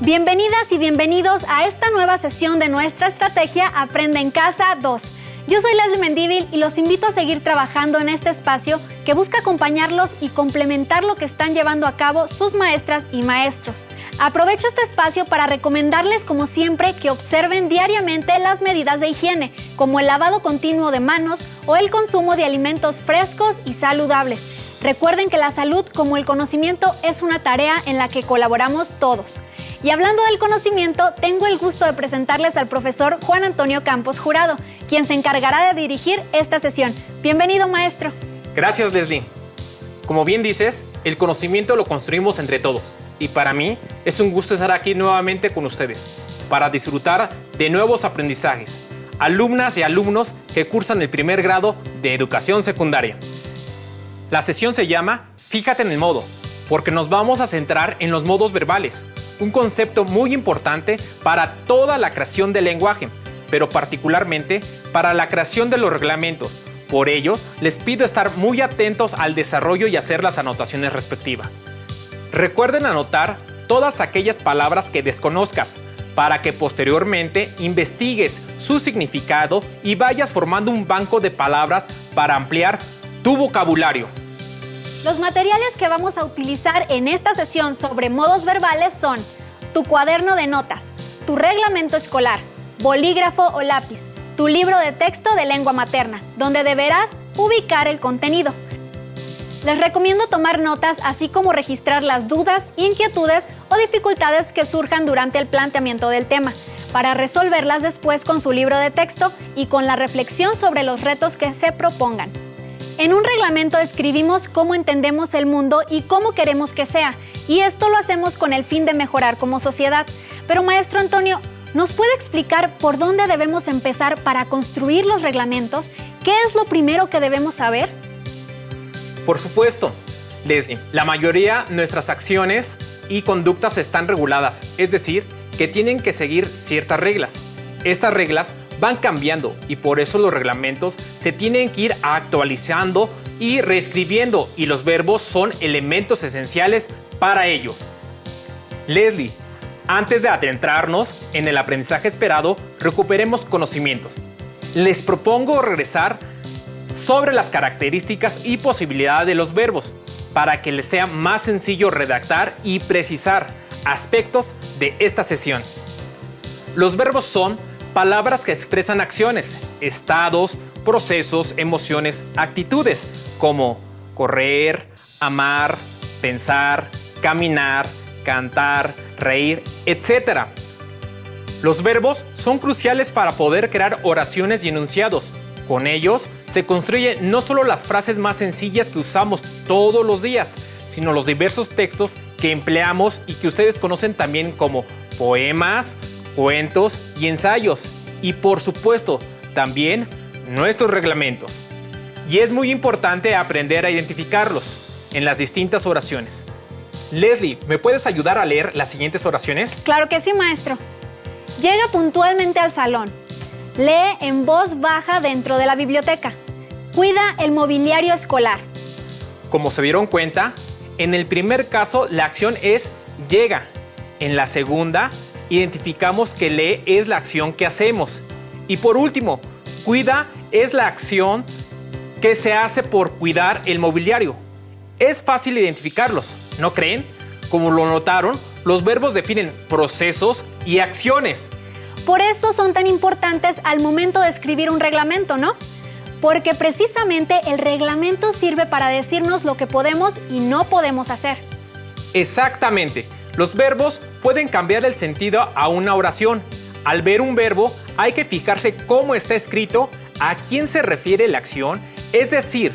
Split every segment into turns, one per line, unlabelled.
Bienvenidas y bienvenidos a esta nueva sesión de nuestra estrategia Aprende en Casa 2. Yo soy Leslie Mendívil y los invito a seguir trabajando en este espacio que busca acompañarlos y complementar lo que están llevando a cabo sus maestras y maestros. Aprovecho este espacio para recomendarles, como siempre, que observen diariamente las medidas de higiene, como el lavado continuo de manos o el consumo de alimentos frescos y saludables. Recuerden que la salud, como el conocimiento, es una tarea en la que colaboramos todos. Y hablando del conocimiento, tengo el gusto de presentarles al profesor Juan Antonio Campos Jurado, quien se encargará de dirigir esta sesión. Bienvenido, maestro.
Gracias, Leslie. Como bien dices, el conocimiento lo construimos entre todos. Y para mí es un gusto estar aquí nuevamente con ustedes para disfrutar de nuevos aprendizajes. Alumnas y alumnos que cursan el primer grado de educación secundaria. La sesión se llama Fíjate en el modo, porque nos vamos a centrar en los modos verbales, un concepto muy importante para toda la creación del lenguaje, pero particularmente para la creación de los reglamentos. Por ello, les pido estar muy atentos al desarrollo y hacer las anotaciones respectivas. Recuerden anotar todas aquellas palabras que desconozcas para que posteriormente investigues su significado y vayas formando un banco de palabras para ampliar tu vocabulario.
Los materiales que vamos a utilizar en esta sesión sobre modos verbales son tu cuaderno de notas, tu reglamento escolar, bolígrafo o lápiz, tu libro de texto de lengua materna, donde deberás ubicar el contenido. Les recomiendo tomar notas, así como registrar las dudas, inquietudes o dificultades que surjan durante el planteamiento del tema, para resolverlas después con su libro de texto y con la reflexión sobre los retos que se propongan. En un reglamento escribimos cómo entendemos el mundo y cómo queremos que sea, y esto lo hacemos con el fin de mejorar como sociedad. Pero, maestro Antonio, ¿nos puede explicar por dónde debemos empezar para construir los reglamentos? ¿Qué es lo primero que debemos saber?
Por supuesto, Leslie, la mayoría de nuestras acciones y conductas están reguladas, es decir, que tienen que seguir ciertas reglas. Estas reglas van cambiando y por eso los reglamentos se tienen que ir actualizando y reescribiendo, y los verbos son elementos esenciales para ello. Leslie, antes de adentrarnos en el aprendizaje esperado, recuperemos conocimientos. Les propongo regresar sobre las características y posibilidades de los verbos para que les sea más sencillo redactar y precisar aspectos de esta sesión. Los verbos son palabras que expresan acciones, estados, procesos, emociones, actitudes, como correr, amar, pensar, caminar, cantar, reír, etc. Los verbos son cruciales para poder crear oraciones y enunciados. Con ellos se construyen no solo las frases más sencillas que usamos todos los días, sino los diversos textos que empleamos y que ustedes conocen también como poemas, cuentos y ensayos. Y por supuesto, también nuestros reglamentos. Y es muy importante aprender a identificarlos en las distintas oraciones. Leslie, ¿me puedes ayudar a leer las siguientes oraciones?
Claro que sí, maestro. Llega puntualmente al salón. Lee en voz baja dentro de la biblioteca. Cuida el mobiliario escolar.
Como se dieron cuenta, en el primer caso la acción es llega. En la segunda, identificamos que lee es la acción que hacemos. Y por último, cuida es la acción que se hace por cuidar el mobiliario. Es fácil identificarlos, ¿no creen? Como lo notaron, los verbos definen procesos y acciones.
Por eso son tan importantes al momento de escribir un reglamento, ¿no? Porque precisamente el reglamento sirve para decirnos lo que podemos y no podemos hacer.
Exactamente. Los verbos pueden cambiar el sentido a una oración. Al ver un verbo, hay que fijarse cómo está escrito, a quién se refiere la acción, es decir,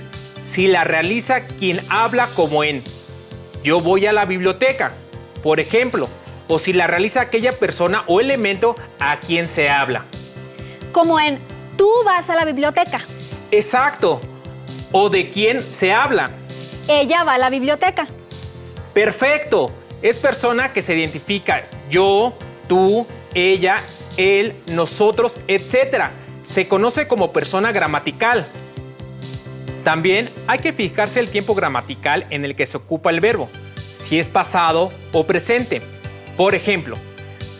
si la realiza quien habla, como en yo voy a la biblioteca, por ejemplo, o si la realiza aquella persona o elemento a quien se habla.
Como en tú vas a la biblioteca.
Exacto. O de quién se habla.
Ella va a la biblioteca.
Perfecto. Es persona que se identifica yo, tú, ella, él, nosotros, etc. Se conoce como persona gramatical. También hay que fijarse el tiempo gramatical en el que se ocupa el verbo, si es pasado o presente. Por ejemplo,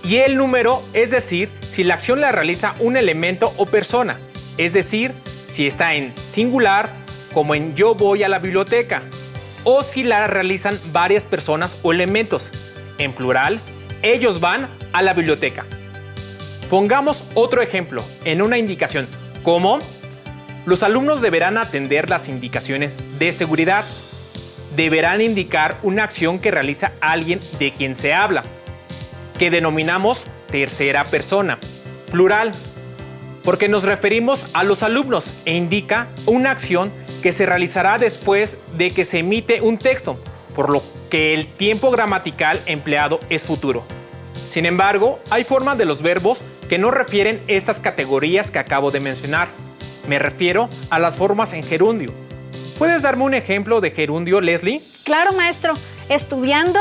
Y el número, es decir, si la acción la realiza un elemento o persona, es decir, si está en singular, como en yo voy a la biblioteca, o si la realizan varias personas o elementos, en plural, ellos van a la biblioteca. Pongamos otro ejemplo en una indicación, como los alumnos deberán atender las indicaciones de seguridad. Deberán indicar una acción que realiza alguien de quien se habla, que denominamos tercera persona, plural, porque nos referimos a los alumnos e indica una acción que se realizará después de que se emite un texto, por lo que el tiempo gramatical empleado es futuro. Sin embargo, hay formas de los verbos que no refieren estas categorías que acabo de mencionar. Me refiero a las formas en gerundio. ¿Puedes darme un ejemplo de gerundio, Leslie?
Claro, maestro. Estudiando,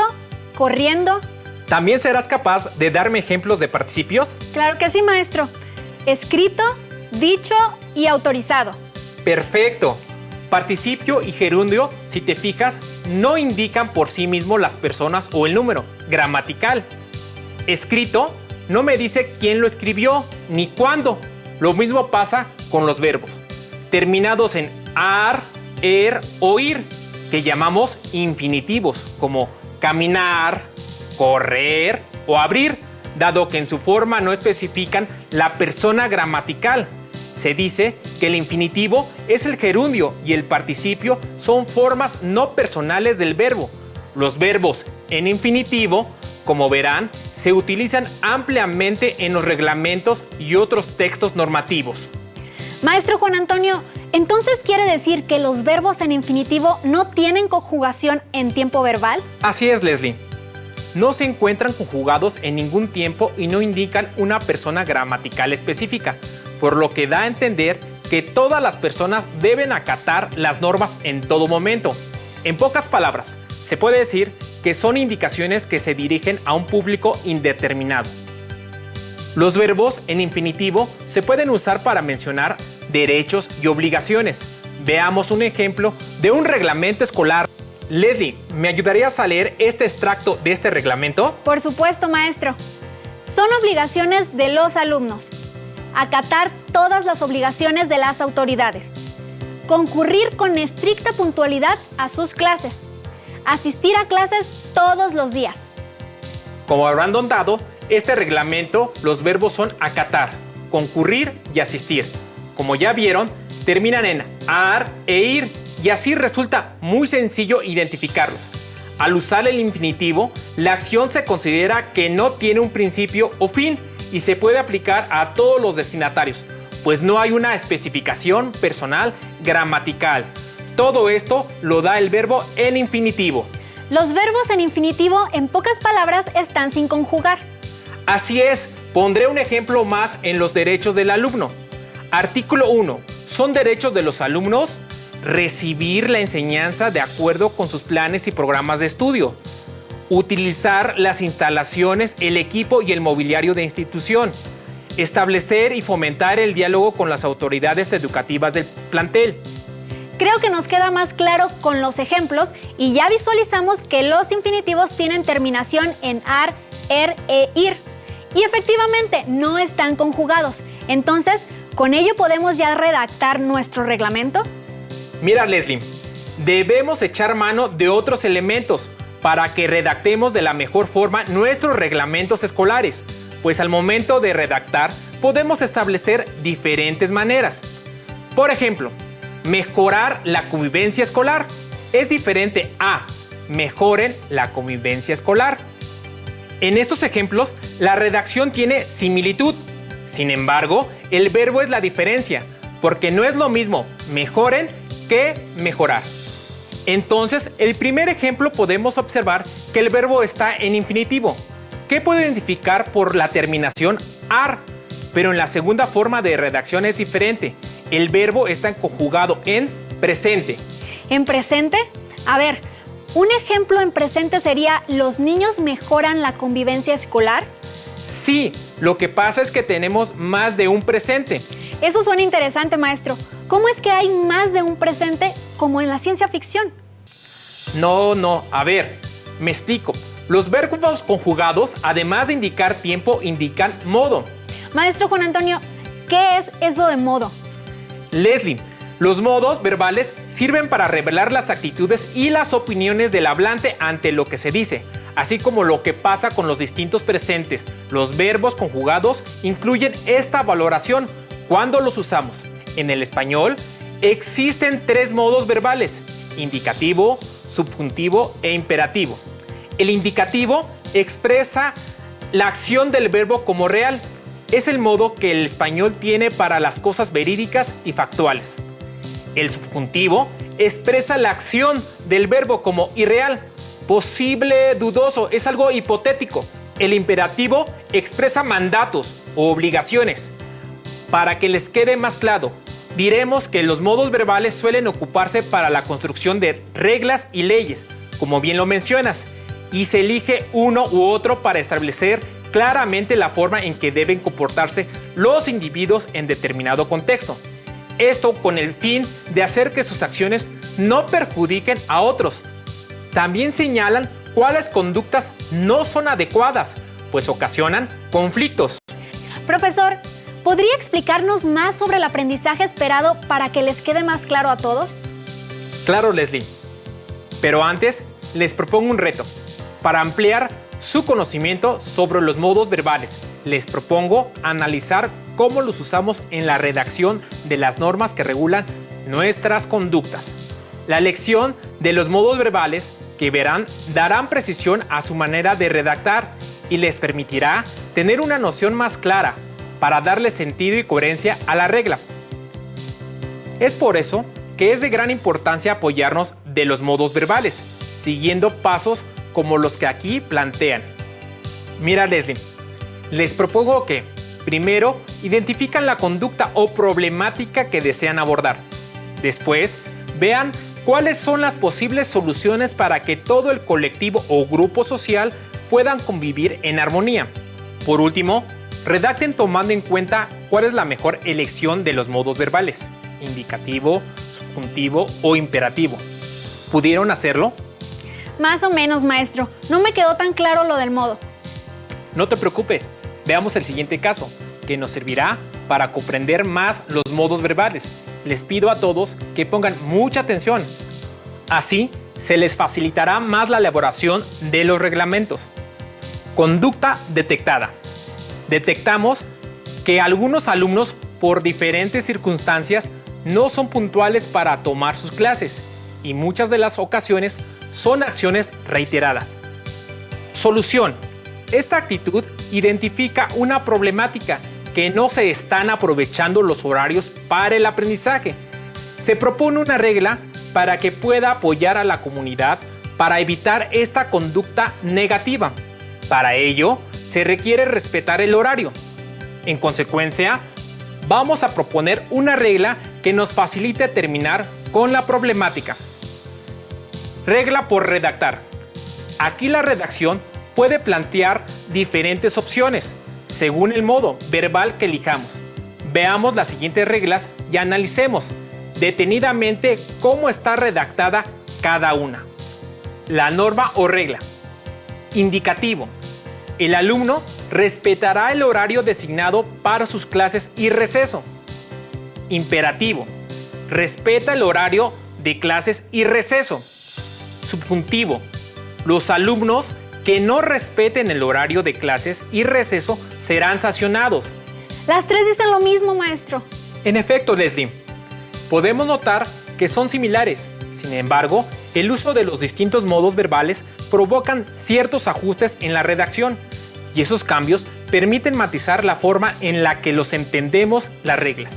corriendo.
¿También serás capaz de darme ejemplos de participios?
Claro que sí, maestro. Escrito, dicho y autorizado.
Perfecto. Participio y gerundio, si te fijas, no indican por sí mismos las personas o el número gramatical. Escrito no me dice quién lo escribió ni cuándo. Lo mismo pasa con los verbos terminados en ar, er o ir, que llamamos infinitivos, como caminar, correr o abrir, dado que en su forma no especifican la persona gramatical. Se dice que el infinitivo es el gerundio y el participio son formas no personales del verbo. Los verbos en infinitivo, como verán, se utilizan ampliamente en los reglamentos y otros textos normativos.
Maestro Juan Antonio, ¿entonces quiere decir que los verbos en infinitivo no tienen conjugación en tiempo verbal?
Así es, Leslie. No se encuentran conjugados en ningún tiempo y no indican una persona gramatical específica, por lo que da a entender que todas las personas deben acatar las normas en todo momento. En pocas palabras, se puede decir que son indicaciones que se dirigen a un público indeterminado. Los verbos en infinitivo se pueden usar para mencionar derechos y obligaciones. Veamos un ejemplo de un reglamento escolar. Leslie, ¿me ayudarías a leer este extracto de este reglamento?
Por supuesto, maestro. Son obligaciones de los alumnos. Acatar todas las obligaciones de las autoridades. Concurrir con estricta puntualidad a sus clases. Asistir a clases todos los días.
Como habrán notado, este reglamento, los verbos son acatar, concurrir y asistir. Como ya vieron, terminan en ar e ir y así resulta muy sencillo identificarlos. Al usar el infinitivo, la acción se considera que no tiene un principio o fin y se puede aplicar a todos los destinatarios, pues no hay una especificación personal gramatical. Todo esto lo da el verbo en infinitivo.
Los verbos en infinitivo, en pocas palabras, están sin conjugar.
Así es, pondré un ejemplo más en los derechos del alumno. Artículo 1. Son derechos de los alumnos recibir la enseñanza de acuerdo con sus planes y programas de estudio, utilizar las instalaciones, el equipo y el mobiliario de institución, establecer y fomentar el diálogo con las autoridades educativas del plantel.
Creo que nos queda más claro con los ejemplos y ya visualizamos que los infinitivos tienen terminación en ar, er e ir. Y efectivamente no están conjugados. Entonces, ¿con ello podemos ya redactar nuestro reglamento?
Mira, Leslie, debemos echar mano de otros elementos para que redactemos de la mejor forma nuestros reglamentos escolares, pues al momento de redactar podemos establecer diferentes maneras. Por ejemplo, mejorar la convivencia escolar es diferente a mejoren la convivencia escolar. En estos ejemplos, la redacción tiene similitud. Sin embargo, el verbo es la diferencia, porque no es lo mismo mejoren que mejorar. Entonces, el primer ejemplo podemos observar que el verbo está en infinitivo, que puedo identificar por la terminación ar, pero en la segunda forma de redacción es diferente. El verbo está conjugado en presente.
¿En presente? A ver, un ejemplo en presente sería ¿los niños mejoran la convivencia escolar?
Sí, lo que pasa es que tenemos más de un presente.
Eso suena interesante, maestro. ¿Cómo es que hay más de un presente como en la ciencia ficción?
No, a ver, me explico. Los verbos conjugados, además de indicar tiempo, indican modo.
Maestro Juan Antonio, ¿qué es eso de modo?
Leslie, los modos verbales sirven para revelar las actitudes y las opiniones del hablante ante lo que se dice, así como lo que pasa con los distintos presentes. Los verbos conjugados incluyen esta valoración cuando los usamos. En el español existen 3 modos verbales: indicativo, subjuntivo e imperativo. El indicativo expresa la acción del verbo como real. Es el modo que el español tiene para las cosas verídicas y factuales. El subjuntivo expresa la acción del verbo como irreal, posible, dudoso, es algo hipotético. El imperativo expresa mandatos o obligaciones. Para que les quede más claro, diremos que los modos verbales suelen ocuparse para la construcción de reglas y leyes, como bien lo mencionas, y se elige uno u otro para establecer claramente la forma en que deben comportarse los individuos en determinado contexto. Esto con el fin de hacer que sus acciones no perjudiquen a otros. También señalan cuáles conductas no son adecuadas, pues ocasionan conflictos.
Profesor, ¿podría explicarnos más sobre el aprendizaje esperado para que les quede más claro a todos?
Claro, Leslie. Pero antes, les propongo un reto. Para ampliar su conocimiento sobre los modos verbales, les propongo analizar cómo los usamos en la redacción de las normas que regulan nuestras conductas. La elección de los modos verbales que verán darán precisión a su manera de redactar y les permitirá tener una noción más clara para darle sentido y coherencia a la regla. Es por eso que es de gran importancia apoyarnos de los modos verbales, siguiendo pasos como los que aquí plantean. Mira, Leslie, les propongo que, primero, identifican la conducta o problemática que desean abordar. Después, vean cuáles son las posibles soluciones para que todo el colectivo o grupo social puedan convivir en armonía. Por último, redacten tomando en cuenta cuál es la mejor elección de los modos verbales: indicativo, subjuntivo o imperativo. ¿Pudieron hacerlo?
Más o menos, maestro. No me quedó tan claro lo del modo.
No te preocupes, veamos el siguiente caso, que nos servirá para comprender más los modos verbales. Les pido a todos que pongan mucha atención. Así, se les facilitará más la elaboración de los reglamentos. Conducta detectada. Detectamos que algunos alumnos, por diferentes circunstancias, no son puntuales para tomar sus clases y muchas de las ocasiones son acciones reiteradas. Solución. Esta actitud identifica una problemática: que no se están aprovechando los horarios para el aprendizaje. Se propone una regla para que pueda apoyar a la comunidad para evitar esta conducta negativa. Para ello, se requiere respetar el horario. En consecuencia, vamos a proponer una regla que nos facilite terminar con la problemática. Regla por redactar. Aquí la redacción puede plantear diferentes opciones según el modo verbal que elijamos. Veamos las siguientes reglas y analicemos detenidamente cómo está redactada cada una. La norma o regla. Indicativo. El alumno respetará el horario designado para sus clases y receso. Imperativo. Respeta el horario de clases y receso. Subjuntivo. Los alumnos que no respeten el horario de clases y receso serán sancionados.
Las 3 dicen lo mismo, maestro.
En efecto, Leslie, podemos notar que son similares. Sin embargo, el uso de los distintos modos verbales provocan ciertos ajustes en la redacción, y esos cambios permiten matizar la forma en la que los entendemos las reglas.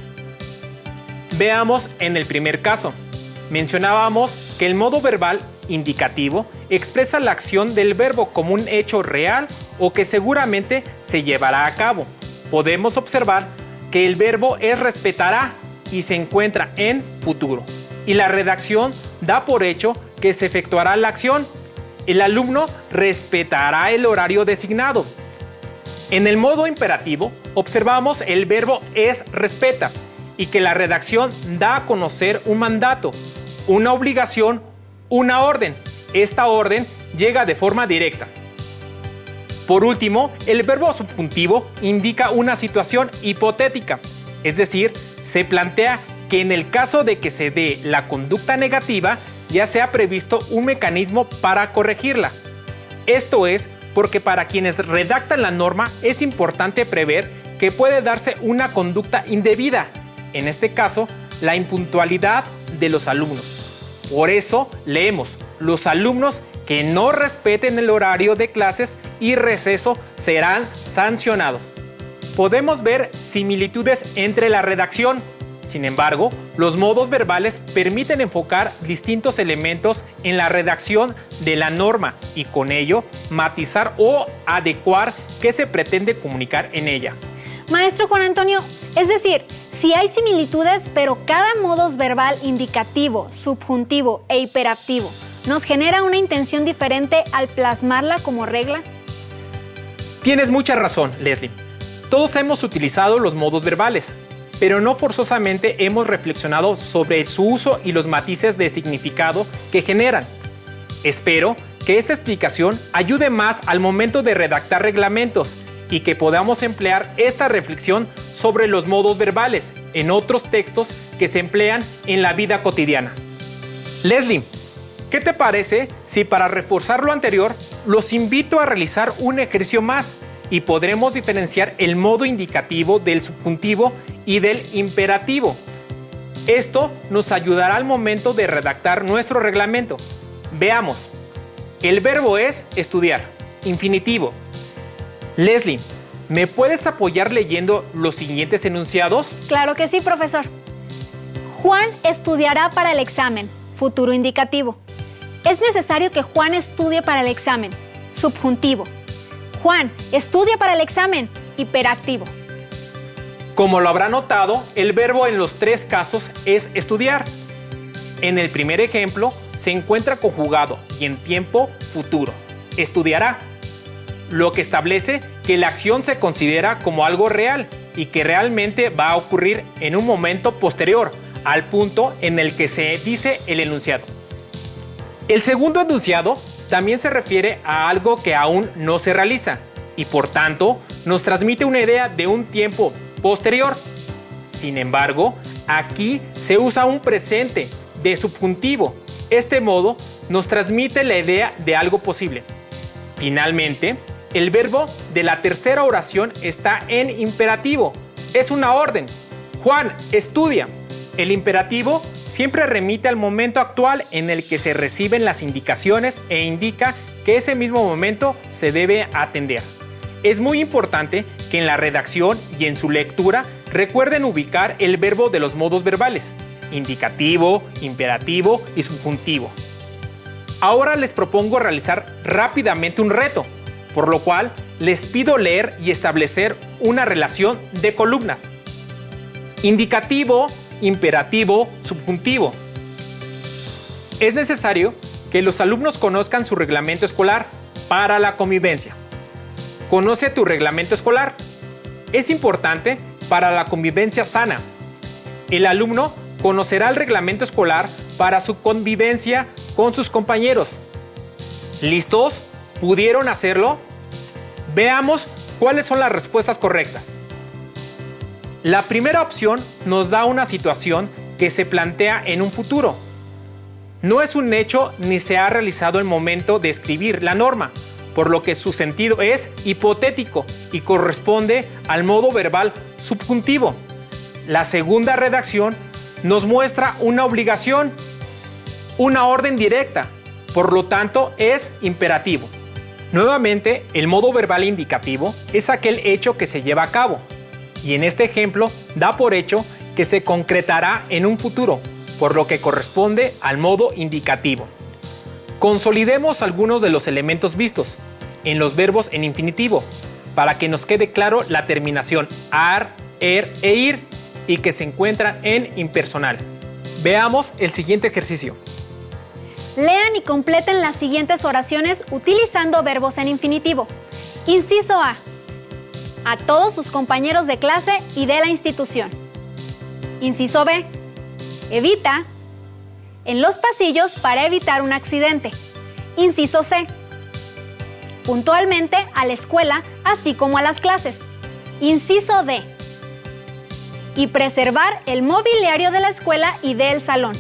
Veamos en el primer caso. Mencionábamos que el modo verbal indicativo expresa la acción del verbo como un hecho real o que seguramente se llevará a cabo. Podemos observar que el verbo es respetará y se encuentra en futuro, y la redacción da por hecho que se efectuará la acción. El alumno respetará el horario designado. En el modo imperativo observamos el verbo es respeta y que la redacción da a conocer un mandato, una obligación, una orden. Esta orden llega de forma directa. Por último, el verbo subjuntivo indica una situación hipotética, es decir, se plantea que en el caso de que se dé la conducta negativa, ya se ha previsto un mecanismo para corregirla. Esto es porque para quienes redactan la norma es importante prever que puede darse una conducta indebida, en este caso, la impuntualidad de los alumnos. Por eso leemos: los alumnos que no respeten el horario de clases y receso serán sancionados. Podemos ver similitudes entre la redacción. Sin embargo, los modos verbales permiten enfocar distintos elementos en la redacción de la norma y con ello matizar o adecuar qué se pretende comunicar en ella.
Maestro Juan Antonio, es decir, si hay similitudes, pero cada modus verbal indicativo, subjuntivo e hiperactivo nos genera una intención diferente al plasmarla como regla.
Tienes mucha razón, Leslie. Todos hemos utilizado los modos verbales, pero no forzosamente hemos reflexionado sobre su uso y los matices de significado que generan. Espero que esta explicación ayude más al momento de redactar reglamentos y que podamos emplear esta reflexión sobre los modos verbales en otros textos que se emplean en la vida cotidiana. Leslie, ¿qué te parece si para reforzar lo anterior los invito a realizar un ejercicio más y podremos diferenciar el modo indicativo del subjuntivo y del imperativo? Esto nos ayudará al momento de redactar nuestro reglamento. Veamos. El verbo es estudiar, infinitivo. Leslie, ¿me puedes apoyar leyendo los siguientes enunciados?
Claro que sí, profesor. Juan estudiará para el examen, futuro indicativo. Es necesario que Juan estudie para el examen, subjuntivo. Juan estudia para el examen, hiperactivo.
Como lo habrá notado, el verbo en los tres casos es estudiar. En el primer ejemplo, se encuentra conjugado y en tiempo futuro. Estudiará, lo que establece que la acción se considera como algo real y que realmente va a ocurrir en un momento posterior al punto en el que se dice el enunciado. El segundo enunciado también se refiere a algo que aún no se realiza y por tanto nos transmite una idea de un tiempo posterior. Sin embargo, aquí se usa un presente de subjuntivo. Este modo nos transmite la idea de algo posible. Finalmente, el verbo de la tercera oración está en imperativo. Es una orden. Juan, estudia. El imperativo siempre remite al momento actual en el que se reciben las indicaciones e indica que ese mismo momento se debe atender. Es muy importante que en la redacción y en su lectura recuerden ubicar el verbo de los modos verbales: indicativo, imperativo y subjuntivo. Ahora les propongo realizar rápidamente un reto, por lo cual les pido leer y establecer una relación de columnas. Indicativo, imperativo, subjuntivo. Es necesario que los alumnos conozcan su reglamento escolar para la convivencia. Conoce tu reglamento escolar. Es importante para la convivencia sana. El alumno conocerá el reglamento escolar para su convivencia con sus compañeros. ¿Listos? ¿Pudieron hacerlo? Veamos cuáles son las respuestas correctas. La primera opción nos da una situación que se plantea en un futuro. No es un hecho ni se ha realizado el momento de escribir la norma, por lo que su sentido es hipotético y corresponde al modo verbal subjuntivo. La segunda redacción nos muestra una obligación, una orden directa, por lo tanto es imperativo. Nuevamente, el modo verbal indicativo es aquel hecho que se lleva a cabo, y en este ejemplo da por hecho que se concretará en un futuro, por lo que corresponde al modo indicativo. Consolidemos algunos de los elementos vistos en los verbos en infinitivo, para que nos quede claro la terminación ar, er e ir, y que se encuentran en impersonal. Veamos el siguiente ejercicio.
Lean y completen las siguientes oraciones utilizando verbos en infinitivo. Inciso A. A todos sus compañeros de clase y de la institución. Inciso B. Evita en los pasillos para evitar un accidente. Inciso C. puntualmente a la escuela, así como a las clases. Inciso D. Y preservar el mobiliario de la escuela y del salón.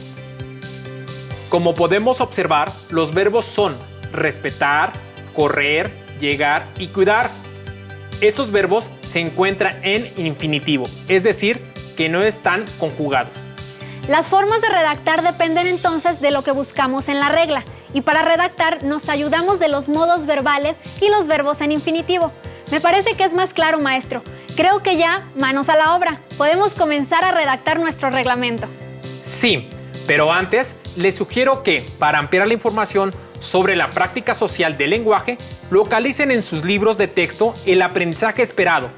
Como podemos observar, los verbos son respetar, correr, llegar y cuidar. Estos verbos se encuentran en infinitivo, es decir, que no están conjugados.
Las formas de redactar dependen entonces de lo que buscamos en la regla, y para redactar nos ayudamos de los modos verbales y los verbos en infinitivo. Me parece que es más claro, maestro. Creo que ya, manos a la obra, podemos comenzar a redactar nuestro reglamento.
Sí, pero antes les sugiero que, para ampliar la información sobre la práctica social del lenguaje, localicen en sus libros de texto el aprendizaje esperado.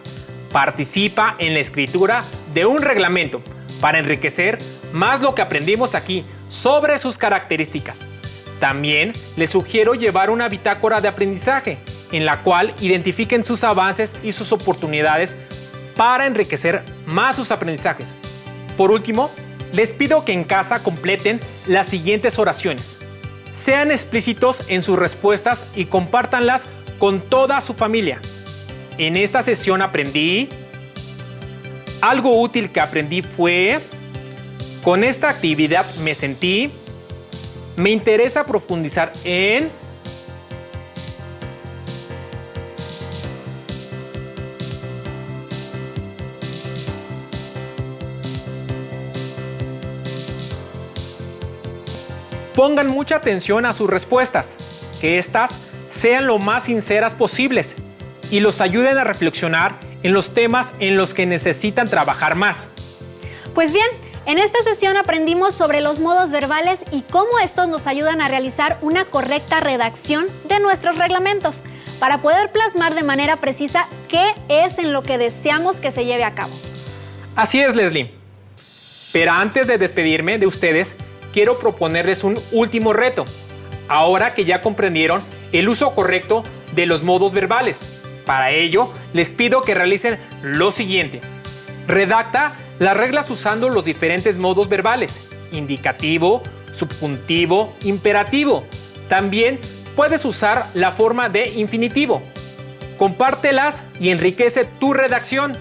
Participa en la escritura de un reglamento para enriquecer más lo que aprendimos aquí sobre sus características. También les sugiero llevar una bitácora de aprendizaje, en la cual identifiquen sus avances y sus oportunidades para enriquecer más sus aprendizajes. Por último, les pido que en casa completen las siguientes oraciones. Sean explícitos en sus respuestas y compártanlas con toda su familia. En esta sesión aprendí. Algo útil que aprendí fue. Con esta actividad me sentí. Me interesa profundizar en. Pongan mucha atención a sus respuestas, que éstas sean lo más sinceras posibles y los ayuden a reflexionar en los temas en los que necesitan trabajar más.
Pues bien, en esta sesión aprendimos sobre los modos verbales y cómo estos nos ayudan a realizar una correcta redacción de nuestros reglamentos para poder plasmar de manera precisa qué es en lo que deseamos que se lleve a cabo.
Así es, Leslie. Pero antes de despedirme de ustedes, quiero proponerles un último reto, ahora que ya comprendieron el uso correcto de los modos verbales. Para ello, les pido que realicen lo siguiente. Redacta las reglas usando los diferentes modos verbales: indicativo, subjuntivo, imperativo. También puedes usar la forma de infinitivo. Compártelas y enriquece tu redacción.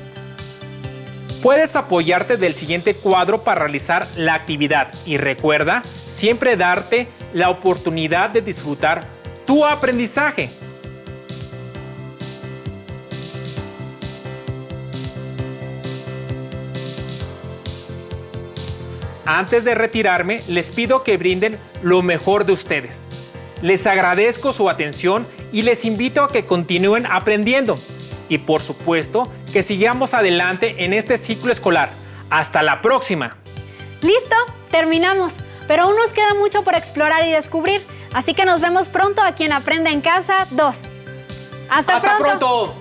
Puedes apoyarte del siguiente cuadro para realizar la actividad y recuerda siempre darte la oportunidad de disfrutar tu aprendizaje. Antes de retirarme, les pido que brinden lo mejor de ustedes. Les agradezco su atención y les invito a que continúen aprendiendo. Y por supuesto, que sigamos adelante en este ciclo escolar. ¡Hasta la próxima!
¡Listo! Terminamos. Pero aún nos queda mucho por explorar y descubrir. Así que nos vemos pronto aquí en Aprende en Casa 2. ¡Hasta pronto!